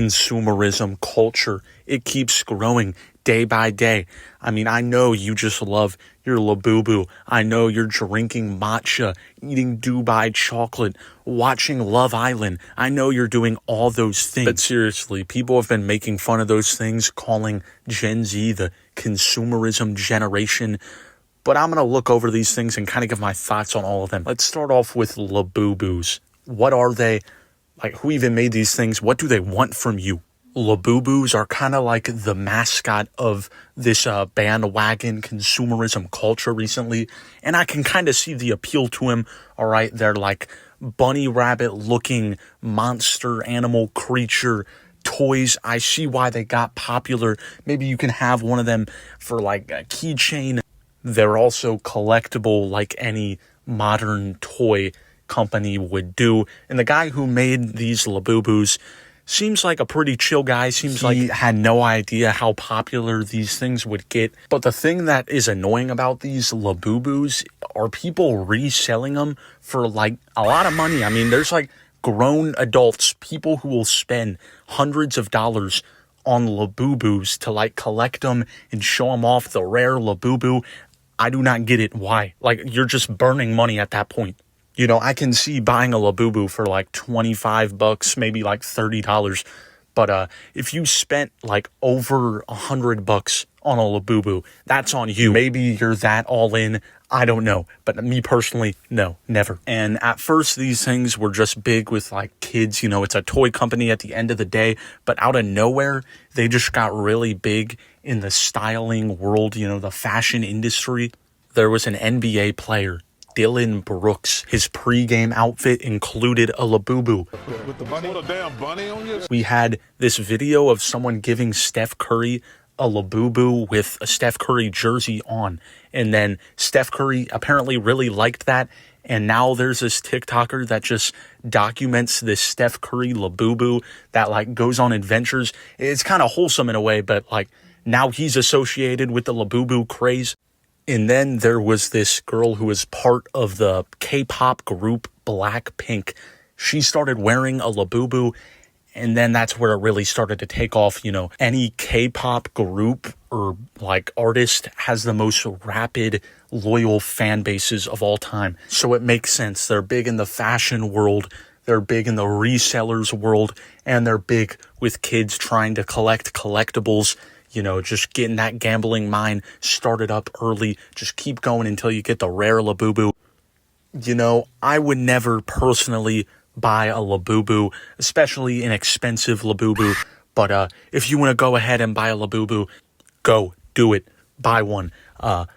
consumerism culture. It keeps growing day by day. I mean, I know you just love your Labubu. I know you're drinking matcha, eating Dubai chocolate, watching Love Island. I know you're doing all those things. But seriously, people have been making fun of those things, calling Gen Z the consumerism generation. But I'm going to look over these things and kind of give my thoughts on all of them. Let's start off with Labubus. What are they? Like, who even made these things? What do they want from you? Labubus are kind of like the mascot of this bandwagon consumerism culture recently. And I can kind of see the appeal to them. All right, they're like bunny rabbit looking monster animal creature toys. I see why they got popular. Maybe you can have one of them for like a keychain. They're also collectible like any modern toy company would do. And the guy who made these Labubus seems like a pretty chill guy. Seems like he had no idea how popular these things would get. But the thing that is annoying about these Labubus are people reselling them for like a lot of money. I mean, there's like grown adults, people who will spend hundreds of dollars on Labubus to like collect them and show them off, the rare Labubu. I do not get it. Why? Like, you're just burning money at that point. You know, I can see buying a Labubu for like $25, maybe like $30. But if you spent like over $100 on a Labubu, that's on you. Maybe you're that all in. I don't know. But me personally, no, never. And at first, these things were just big with like kids. You know, it's a toy company at the end of the day. But out of nowhere, they just got really big in the styling world, you know, the fashion industry. There was an NBA player, Dylan Brooks. His pregame outfit included a Labubu. With the bunny? Put a damn bunny on you? We had this video of someone giving Steph Curry a Labubu with a Steph Curry jersey on. And then Steph Curry apparently really liked that. And now there's this TikToker that just documents this Steph Curry Labubu that like goes on adventures. It's kind of wholesome in a way, but like now he's associated with the Labubu craze. And then there was this girl who was part of the K-pop group Blackpink. She started wearing a Labubu, and then that's where it really started to take off. You know, any K-pop group or like artist has the most rapid, loyal fan bases of all time. So it makes sense. They're big in the fashion world. They're big in the resellers world, and they're big with kids trying to collect collectibles. You know, just getting that gambling mind started up early. Just keep going until you get the rare Labubu. You know, I would never personally buy a Labubu, especially an expensive Labubu. But if you want to go ahead and buy a Labubu, go, do it, buy one. I'm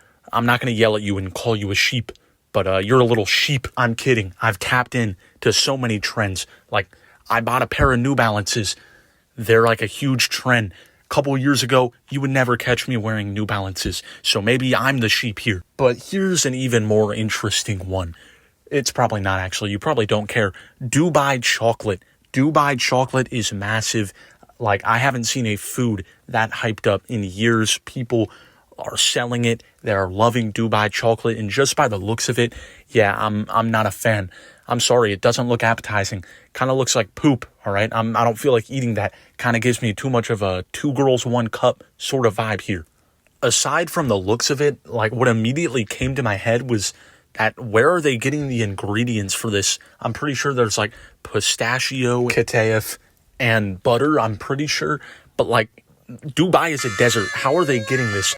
not going to yell at you and call you a sheep, but you're a little sheep. I'm kidding. I've tapped in to so many trends. Like, I bought a pair of New Balances. They're like a huge trend. Couple years ago, you would never catch me wearing New Balances, so maybe I'm the sheep here. But here's an even more interesting one. It's probably not actually, you probably don't care. Dubai chocolate. Dubai chocolate is massive. Like, I haven't seen a food that hyped up in years. People are selling it. They're loving Dubai chocolate, and just by the looks of it, yeah, I'm not a fan. I'm sorry, it doesn't look appetizing. Kind of looks like poop, all right? I don't feel like eating that. Kind of gives me too much of a 2 girls, 1 cup sort of vibe here. Aside from the looks of it, like what immediately came to my head was that where are they getting the ingredients for this? I'm pretty sure there's like pistachio, kataif, and butter, I'm pretty sure. But like, Dubai is a desert. How are they getting this?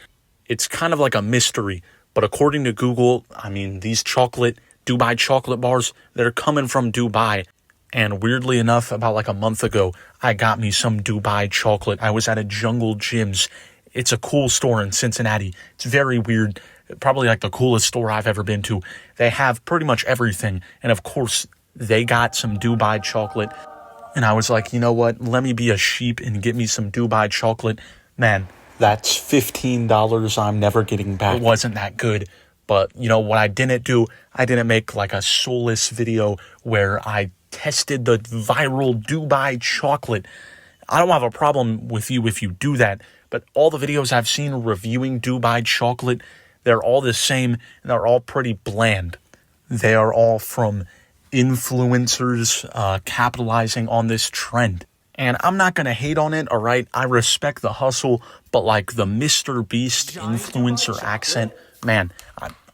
It's kind of like a mystery. But according to Google, I mean, these Dubai chocolate bars, they're coming from Dubai. And weirdly enough, about like a month ago, I got me some Dubai chocolate. I was at a Jungle Gyms. It's a cool store in Cincinnati. It's very weird. Probably like the coolest store I've ever been to. They have pretty much everything. And of course, they got some Dubai chocolate. And I was like, you know what? Let me be a sheep and get me some Dubai chocolate. Man, that's $15 I'm never getting back. It wasn't that good. But, you know, what I didn't do, I didn't make like a soulless video where I tested the viral Dubai chocolate. I don't have a problem with you if you do that, but all the videos I've seen reviewing Dubai chocolate, they're all the same, and they're all pretty bland. They are all from influencers capitalizing on this trend. And I'm not going to hate on it, all right? I respect the hustle, but like the Mr. Beast influencer accent, man,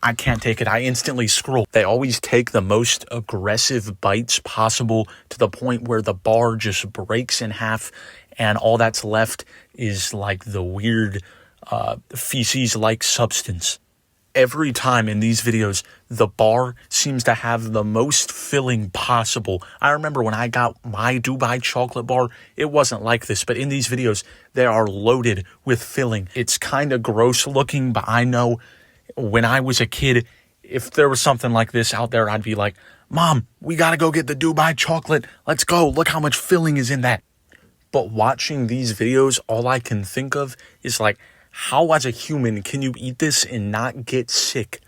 I can't take it. I instantly scroll. They always take the most aggressive bites possible to the point where the bar just breaks in half and all that's left is like the weird feces-like substance. Every time in these videos, the bar seems to have the most filling possible. I remember when I got my Dubai chocolate bar, it wasn't like this, but in these videos, they are loaded with filling. It's kind of gross looking, but I know when I was a kid, if there was something like this out there, I'd be like, Mom, we gotta go get the Dubai chocolate. Let's go. Look how much filling is in that. But watching these videos, all I can think of is like, how as a human can you eat this and not get sick?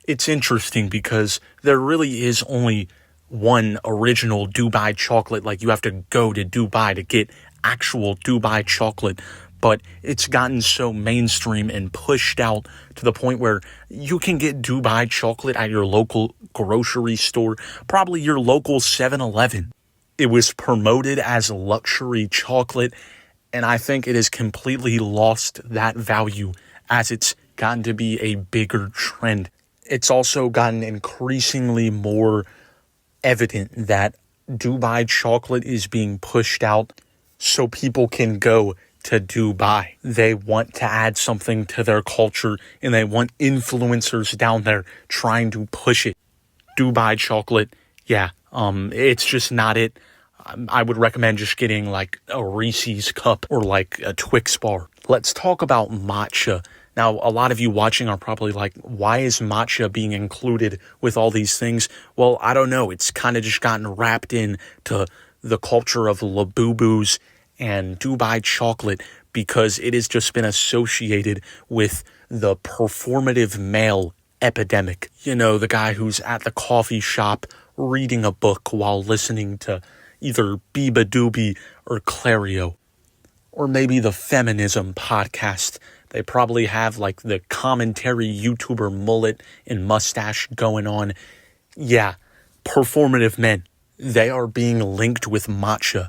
It's interesting because there really is only one original Dubai chocolate. Like you have to go to Dubai to get actual Dubai chocolate. But it's gotten so mainstream and pushed out to the point where you can get Dubai chocolate at your local grocery store, probably your local 7-Eleven. It was promoted as luxury chocolate, and I think it has completely lost that value as it's gotten to be a bigger trend. It's also gotten increasingly more evident that Dubai chocolate is being pushed out so people can go to Dubai. They want to add something to their culture, and they want influencers down there trying to push it. Dubai chocolate, yeah, it's just not it. I would recommend just getting like a Reese's cup or like a Twix bar. Let's talk about matcha. Now, a lot of you watching are probably like, why is matcha being included with all these things? Well, I don't know. It's kind of just gotten wrapped into the culture of Labubus and Dubai chocolate because it has just been associated with the performative male epidemic. You know, the guy who's at the coffee shop reading a book while listening to either Biba Doobie or Clario. Or maybe the feminism podcast. They probably have like the commentary YouTuber mullet and mustache going on. Yeah, performative men. They are being linked with matcha.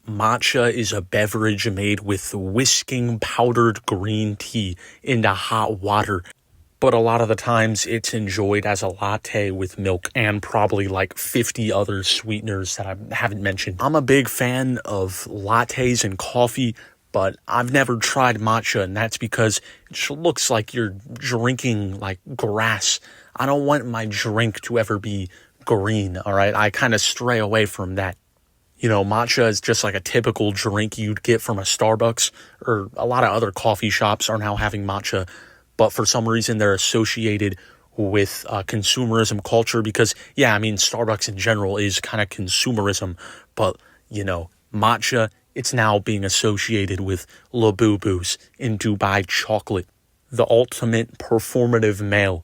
Matcha is a beverage made with whisking powdered green tea into hot water. But a lot of the times it's enjoyed as a latte with milk and probably like 50 other sweeteners that I haven't mentioned. I'm a big fan of lattes and coffee, but I've never tried matcha, and that's because it just looks like you're drinking like grass. I don't want my drink to ever be green, all right? I kind of stray away from that. You know, matcha is just like a typical drink you'd get from a Starbucks, or a lot of other coffee shops are now having matcha. But for some reason, they're associated with consumerism culture because, yeah, I mean, Starbucks in general is kind of consumerism. But, you know, matcha, it's now being associated with Labubus in Dubai chocolate. The ultimate performative male.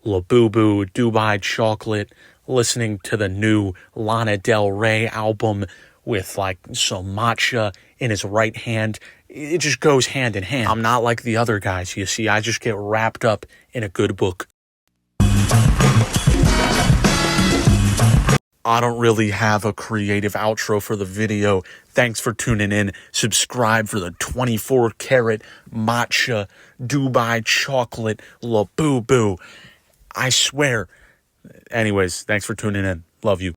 Labubu, Dubai chocolate, listening to the new Lana Del Rey album with like some matcha in his right hand. It just goes hand in hand. I'm not like the other guys, you see. I just get wrapped up in a good book. I don't really have a creative outro for the video. Thanks for tuning in. Subscribe for the 24-karat matcha Dubai chocolate Labubu. I swear. Anyways, thanks for tuning in. Love you.